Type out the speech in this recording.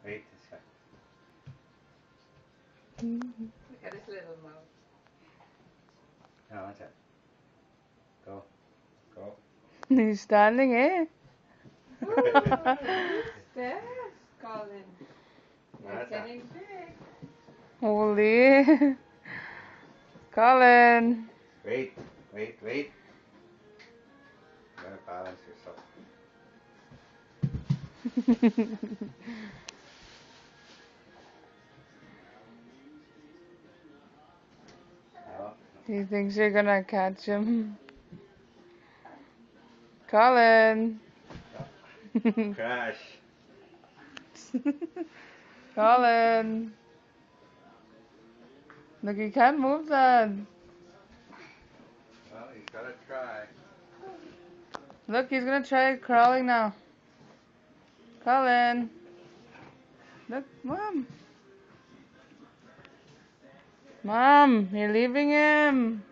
Wait a sec. Look at his little mouth. No, that's it. Go. Go. He's standing, eh? Ooh, steps, Colin. You're That's it. getting big. Holy. Colin. Wait. Wait. Wait. You gotta balance yourself. No. He thinks you're gonna catch him. Colin. No. Crash. Colin. Look, you can't move that. Well, he's gotta try. Look, he's gonna try crawling now. Colin. Look, Mom. Mom, you're leaving him.